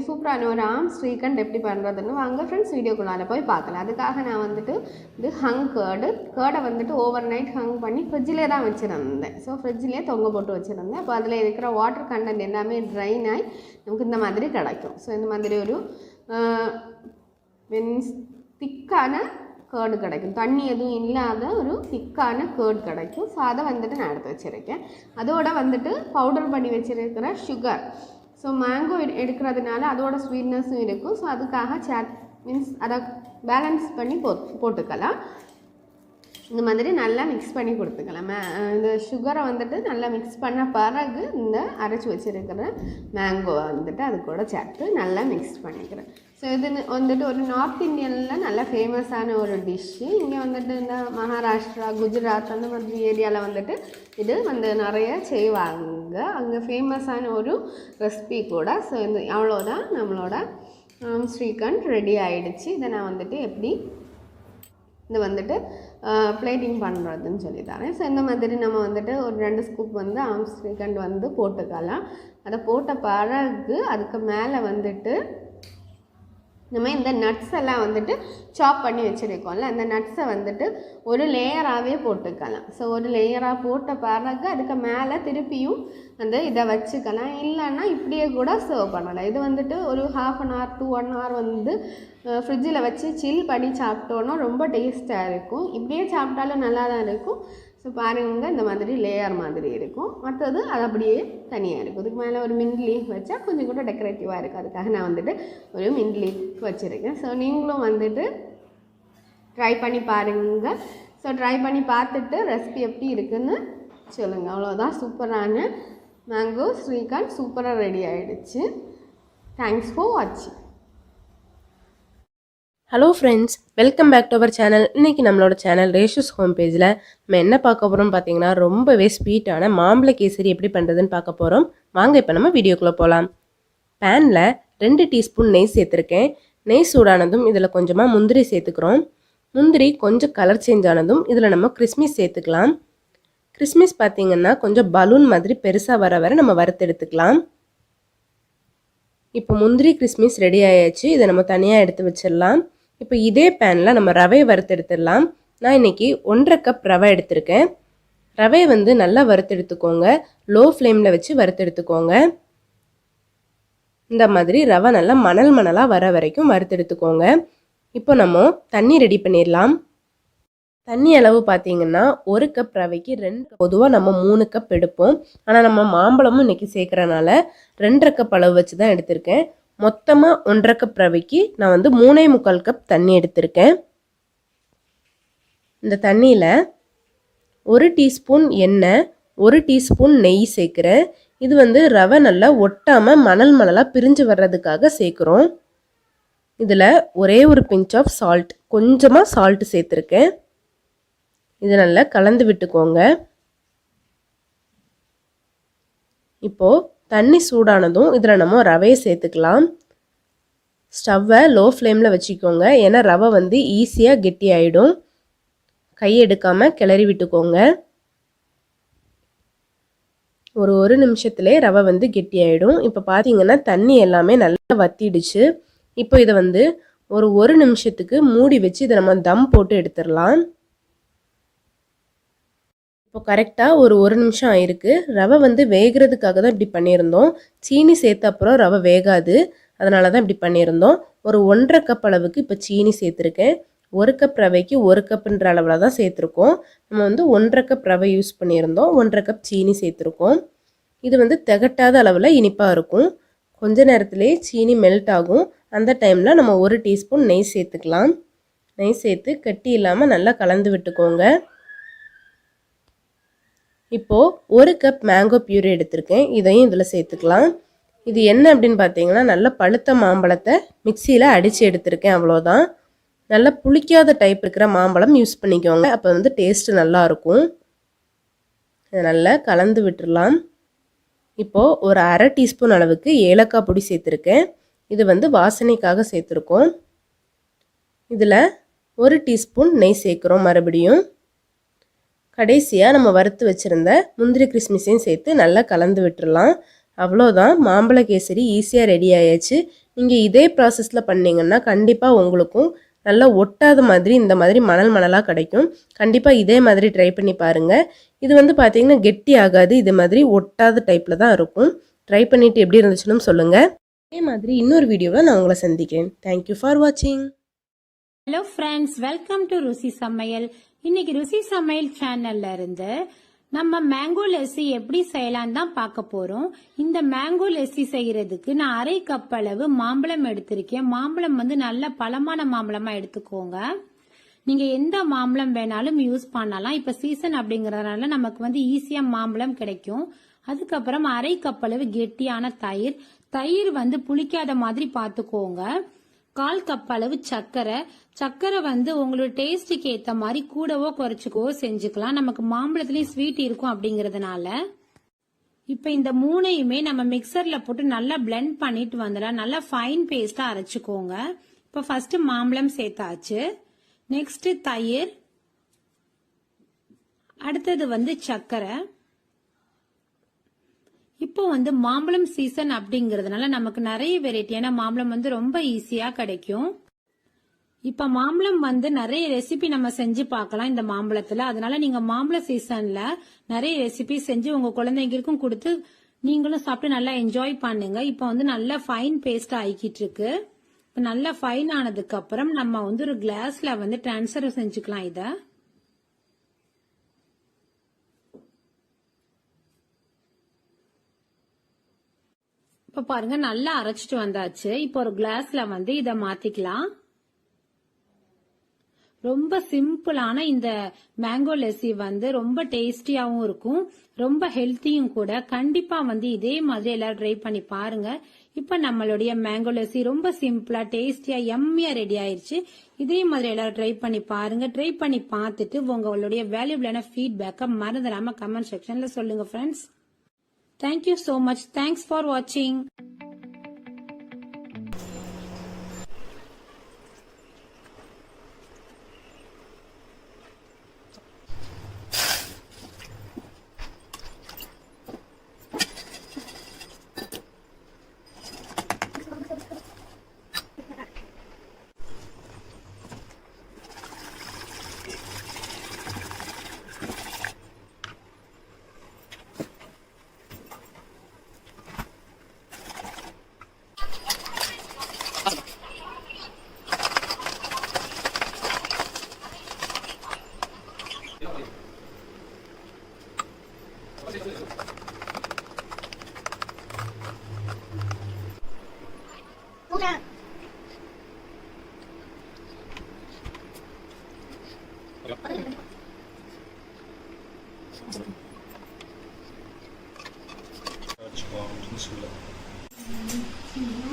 சூப்பரான ஒரு ஸ்ரீகண்ட் எப்படி பண்ணுறதுன்னு வாங்க ஃப்ரெண்ட்ஸ் வீடியோக்குள்ளார போய் பார்க்கலாம். அதுக்காக நான் வந்துட்டு இது ஹங் கேர்டை வந்துட்டு ஓவர் நைட் ஹங் பண்ணி ஃப்ரிட்ஜிலே தான் வச்சுருந்தேன். ஸோ ஃப்ரிட்ஜிலே தொங்க போட்டு வச்சுருந்தேன். அப்போ அதில் இருக்கிற வாட்டர் கண்டென்ட் எல்லாமே ட்ரைன் ஆகி நமக்கு இந்த மாதிரி கிடைக்கும். ஸோ இந்த மாதிரி ஒரு மீன்ஸ் திக்கான கேர்டு கிடைக்கும், தண்ணி எதுவும் இல்லாத ஒரு திக்கான கேர்டு கிடைக்கும். ஸோ அதை வந்துட்டு நான் எடுத்து வச்சுருக்கேன். அதோட வந்துட்டு பவுடர் பண்ணி வச்சுருக்கிற சுகர். ஸோ மேங்கோ எடுக்கிறதுனால அதோட ஸ்வீட்னஸும் இருக்கும். ஸோ அதுக்காக மீன்ஸ் அதை பேலன்ஸ் பண்ணி போட்டுக்கலாம். இந்த மாதிரி நல்லா மிக்ஸ் பண்ணி கொடுத்துக்கலாம். இந்த சுகரை வந்துட்டு நல்லா மிக்ஸ் பண்ண பிறகு இந்த அரைச்சி வச்சுருக்கிற மேங்கோவை வந்துட்டு அது கூட சேர்த்து நல்லா மிக்ஸ் பண்ணிக்கிறேன். ஸோ இது வந்துட்டு ஒரு நார்த் இந்தியனில் நல்ல ஃபேமஸான ஒரு டிஷ்ஷு. இங்கே வந்துட்டு இந்த மகாராஷ்டிரா, குஜராத் அந்த மாதிரி ஏரியாவில் வந்துட்டு இது வந்து நிறைய செய்வாங்க. அங்கே ஃபேமஸான ஒரு ரெசிபி கூட. ஸோ இந்த அவ்வளோதான் நம்மளோட ஸ்ரீகண்ட் ரெடி ஆகிடுச்சு. இதை நான் வந்துட்டு எப்படி இது வந்துட்டு பிளேட்டிங் பண்ணுறதுன்னு சொல்லி தரேன். ஸோ இந்த மாதிரி நம்ம வந்துட்டு ஒரு 2 ஸ்கூப் வந்து ஸ்ரீகண்ட் வந்து போட்டுக்கலாம். அதை போட்ட பிறகு அதுக்கு மேலே வந்துட்டு நம்ம இந்த நட்ஸ் எல்லாம் வந்துட்டு சாப் பண்ணி வச்சுருக்கோம்ல, அந்த நட்ஸை வந்துட்டு ஒரு லேயராகவே போட்டுக்கலாம். ஸோ ஒரு லேயராக போட்ட பிறகு அதுக்கு மேலே திருப்பியும் வந்து இதை வச்சுக்கலாம். இல்லைன்னா இப்படியே கூட சர்வ் பண்ணலாம். இது வந்துட்டு ஒரு 1/2 அன் ஹவர் to 1 hour வந்து ஃப்ரிட்ஜில் வச்சு சில் பண்ணி சாப்பிட்டோன்னா ரொம்ப டேஸ்ட்டாக இருக்கும். இப்படியே சாப்பிட்டாலும் நல்லா தான் இருக்கும். ஸோ பாருங்க, இந்த மாதிரி லேயர் மாதிரி இருக்கும். மற்றது அது அப்படியே தனியாக இருக்கும். இதுக்கு மேலே ஒரு மின்ட் லீஃப் வச்சா கொஞ்சம் கூட டெக்கரேட்டிவாக இருக்குது. அதுக்காக நான் வந்துட்டு ஒரு மின்ட் லீஃப் வச்சுருக்கேன். ஸோ நீங்களும் வந்துட்டு ட்ரை பண்ணி பாருங்கள். ஸோ ட்ரை பண்ணி பார்த்துட்டு ரெசிபி எப்படி இருக்குதுன்னு சொல்லுங்கள். அவ்வளோதான், சூப்பரான மேங்கோ ஸ்ரீகண்ட் சூப்பராக ரெடி ஆகிடுச்சு. தேங்க்ஸ் ஃபார் வாட்சிங். Hello friends, welcome back to our channel. இன்றைக்கி நம்மளோட சேனல் ரேஷூஸ் ஹோம் பேஜில் நம்ம என்ன பார்க்க போகிறோம் பார்த்தீங்கன்னா, ரொம்பவே ஸ்வீட்டான மாம்பழ கேசரி எப்படி பண்ணுறதுன்னு பார்க்க போகிறோம். வாங்க இப்போ நம்ம வீடியோக்குள்ளே போகலாம். பேனில் 2 டீஸ்பூன் நெய் சேர்த்துருக்கேன். நெய் சூடானதும் இதில் கொஞ்சமாக முந்திரி சேர்த்துக்கிறோம். முந்திரி கொஞ்சம் கலர் சேஞ்ச் ஆனதும் இதில் நம்ம கிறிஸ்மிஸ் சேர்த்துக்கலாம். கிறிஸ்மிஸ் பார்த்திங்கன்னா கொஞ்சம் பலூன் மாதிரி பெருசாக வர நம்ம வறுத்தெடுத்துக்கலாம். இப்போ முந்திரி கிறிஸ்மிஸ் ரெடி ஆயாச்சு. இதை நம்ம தனியாக எடுத்து வச்சிடலாம். இப்போ இதே பேனில் நம்ம ரவையை வறுத்தெடுத்துடலாம். நான் இன்றைக்கி 1/2 கப் ரவை எடுத்திருக்கேன். ரவையை வந்து நல்லா வறுத்தெடுத்துக்கோங்க. லோ ஃப்ளேமில் வச்சு வறுத்தெடுத்துக்கோங்க. இந்த மாதிரி ரவை நல்லா மணலாக வர வரைக்கும் வறுத்தெடுத்துக்கோங்க. இப்போ நம்ம தண்ணி ரெடி பண்ணிடலாம். தண்ணி அளவு பார்த்திங்கன்னா 1 கப் ரவைக்கு 2 பொதுவாக நம்ம 3 கப் எடுப்போம். ஆனால் நம்ம மாம்பழமும் இன்றைக்கி சேர்க்குறனால 2.5 கப் அளவு வச்சு தான் எடுத்திருக்கேன். மொத்தமாக 1.5 கப் ரவைக்கு நான் வந்து 3.25 கப் தண்ணி எடுத்திருக்கேன். இந்த தண்ணியில் 1 டீஸ்பூன் எண்ணெய், 1 டீஸ்பூன் நெய் சேர்க்குறேன். இது வந்து ரவை நல்லா ஒட்டாமல் மணலாக பிரிஞ்சு வர்றதுக்காக சேர்க்குறோம். இதில் ஒரே ஒரு பிஞ்ச் ஆஃப் சால்ட், கொஞ்சமாக சால்ட்டு சேர்த்துருக்கேன். இது நல்லா கலந்து விட்டுக்கோங்க. இப்போது தண்ணி சூடானதும் இதில் நம்ம ரவையை சேர்த்துக்கலாம். ஸ்டவ்வை லோ ஃப்ளேமில் வச்சுக்கோங்க. ஏன்னா ரவை வந்து ஈஸியாக கெட்டி ஆகிடும். கையெடுக்காமல் கிளறி விட்டுக்கோங்க. ஒரு நிமிஷத்துலேயே ரவை வந்து கெட்டி ஆகிடும். இப்போ பார்த்தீங்கன்னா தண்ணி எல்லாமே நல்லா வத்திடுச்சு. இப்போ இதை வந்து ஒரு நிமிஷத்துக்கு மூடி வச்சு இதை நம்ம தம் போட்டு எடுத்துடலாம். இப்போ கரெக்டாக ஒரு நிமிஷம் ஆயிருக்கு. ரவை வந்து வேகிறதுக்காக தான் இப்படி பண்ணியிருந்தோம். சீனி சேர்த்த அப்புறம் ரவை வேகாது, அதனால தான் இப்படி பண்ணியிருந்தோம். ஒரு 1.5 கப் அளவுக்கு இப்போ சீனி சேர்த்துருக்கேன். 1 கப் ரவைக்கு 1 கப்புன்ற அளவில் தான் சேர்த்துருக்கோம். நம்ம வந்து 1.5 கப் ரவை யூஸ் பண்ணியிருந்தோம். 1.5 கப் சீனி சேர்த்துருக்கோம். இது வந்து திகட்டாத அளவில் இனிப்பாக இருக்கும். கொஞ்ச நேரத்துலேயே சீனி மெல்ட் ஆகும். அந்த டைமில் நம்ம 1 டீஸ்பூன் நெய் சேர்த்துக்கலாம். நெய் சேர்த்து கட்டி இல்லாமல் நல்லா கலந்து விட்டுக்கோங்க. இப்போது 1 கப் மேங்கோ பியூரி எடுத்திருக்கேன். இதையும் இதில் சேர்த்துக்கலாம். இது என்ன அப்படின்னு பார்த்தீங்கன்னா, நல்ல பழுத்த மாம்பழத்தை மிக்சியில் அடித்து எடுத்திருக்கேன். அவ்வளோதான். நல்லா புளிக்காத டைப் இருக்கிற மாம்பழம் யூஸ் பண்ணிக்கோங்க. அப்போ வந்து டேஸ்ட்டு நல்லாயிருக்கும். இதை நல்லா கலந்து விட்டுடலாம். இப்போது ஒரு 1/2 டீஸ்பூன் அளவுக்கு ஏலக்காய் பொடி சேர்த்துருக்கேன். இது வந்து வாசனைக்காக சேர்த்துருக்கோம். இதில் 1 டீஸ்பூன் நெய் சேர்க்குறோம். மறுபடியும் கடைசியாக நம்ம வறுத்து வச்சுருந்த முந்திரி கிறிஸ்மிஸையும் சேர்த்து நல்லா கலந்து விட்டுடலாம். அவ்வளோதான், மாம்பழ கேசரி ஈஸியாக ரெடி ஆயாச்சு. நீங்கள் இதே ப்ராசஸில் பண்ணிங்கன்னா கண்டிப்பாக உங்களுக்கும் நல்லா ஒட்டாத மாதிரி இந்த மாதிரி மணல் மணலாக கிடைக்கும். கண்டிப்பாக இதே மாதிரி ட்ரை பண்ணி பாருங்கள். இது வந்து பார்த்திங்கன்னா கெட்டி ஆகாது, இது மாதிரி ஒட்டாத டைப்பில் தான் இருக்கும். ட்ரை பண்ணிவிட்டு எப்படி இருந்துச்சுன்னு சொல்லுங்கள். இதே மாதிரி இன்னொரு வீடியோவில் நான் உங்களை சந்திக்கிறேன். தேங்க்யூ ஃபார் வாட்சிங். ஹலோ ஃப்ரெண்ட்ஸ், வெல்கம் டு ருசி சமையல். இன்னைக்கு ருசி சமையல் சேனல்ல இருந்து நம்ம மேங்கோ லஸ்ஸி எப்படி செய்யலாம் தான் பார்க்க போறோம். இந்த மேங்கோ லஸ்ஸி செய்யறதுக்கு நான் 1/2 கப் அளவு மாம்பழம் எடுத்திருக்கேன். மாம்பழம் வந்து நல்ல பழமான மாம்பழமா எடுத்துக்கோங்க. நீங்க எந்த மாம்பழம் வேணாலும் யூஸ் பண்ணலாம். இப்ப சீசன் அப்படிங்கறதுனால நமக்கு வந்து ஈஸியா மாம்பழம் கிடைக்கும். அதுக்கப்புறம் 1/2 கப் அளவு கெட்டியான தயிர். தயிர் வந்து புளிக்காத மாதிரி பாத்துக்கோங்க. 1/4 கப் அளவு சர்க்கரை வந்து உங்களோட டேஸ்டுக்கு ஏத்த மாதிரி கூடவோ குறைச்சிக்கவோ செஞ்சுக்கலாம். நமக்கு மாம்பழத்துலயும் ஸ்வீட் இருக்கும் அப்படிங்கறதுனால. இப்ப இந்த 3ஐயுமே நம்ம மிக்சர்ல போட்டு நல்லா பிளெண்ட் பண்ணிட்டு வந்துடலாம். நல்லா ஃபைன் பேஸ்டா அரைச்சுக்கோங்க. இப்ப ஃபர்ஸ்ட் மாம்பழம் சேர்த்தாச்சு, நெக்ஸ்ட் தயிர், அடுத்தது வந்து சர்க்கரை. இப்போ வந்து மாம்பழம் சீசன் அப்படிங்கறதுனால நமக்கு நிறைய வெரைட்டியான மாம்பழம் வந்து ரொம்ப ஈஸியா கிடைக்கும். இப்ப மாம்பழம் வந்து நிறைய ரெசிபி நம்ம செஞ்சு பார்க்கலாம் இந்த மாம்பழத்துல. அதனால நீங்க மாம்பழ சீசன்ல நிறைய ரெசிபி செஞ்சு உங்க குழந்தைங்களுக்கும் கொடுத்து நீங்களும் சாப்பிட்டு நல்லா என்ஜாய் பண்ணுங்க. இப்ப வந்து நல்லா ஃபைன் பேஸ்டா ஆகிக்கிட்டு இருக்கு. இப்ப நல்லா ஃபைன் ஆனதுக்கு அப்புறம் நம்ம வந்து ஒரு கிளாஸ்ல வந்து டிரான்ஸ்ஃபர் செஞ்சுக்கலாம். இத இப்ப பாருங்க, நல்லா அரைச்சிட்டு வந்தாச்சு. இப்போ ஒரு கிளாஸ்ல வந்து இத மாத்திக்கலாம். ரொம்ப சிம்பிளான இந்த மேங்கோ லஸ்ஸி வந்து ரொம்ப டேஸ்டியாவும் இருக்கும், ரொம்ப ஹெல்த்தியும் கூட. கண்டிப்பா வந்து இதே மாதிரி எல்லாரும் ட்ரை பண்ணி பாருங்க. இப்ப நம்மளுடைய மேங்கோ லஸ்ஸி ரொம்ப சிம்பிளா டேஸ்டியா எம்மியா ரெடி ஆயிருச்சு. இதே மாதிரி எல்லாரும் ட்ரை பண்ணி பாருங்க. ட்ரை பண்ணி பார்த்துட்டு உங்களுடைய வேல்யூபிளான ஃபீட்பேக்கை மறந்துடாம கமெண்ட் செக்ஷன்ல சொல்லுங்க friends. Thank you so much. Thanks for watching. Bismillah.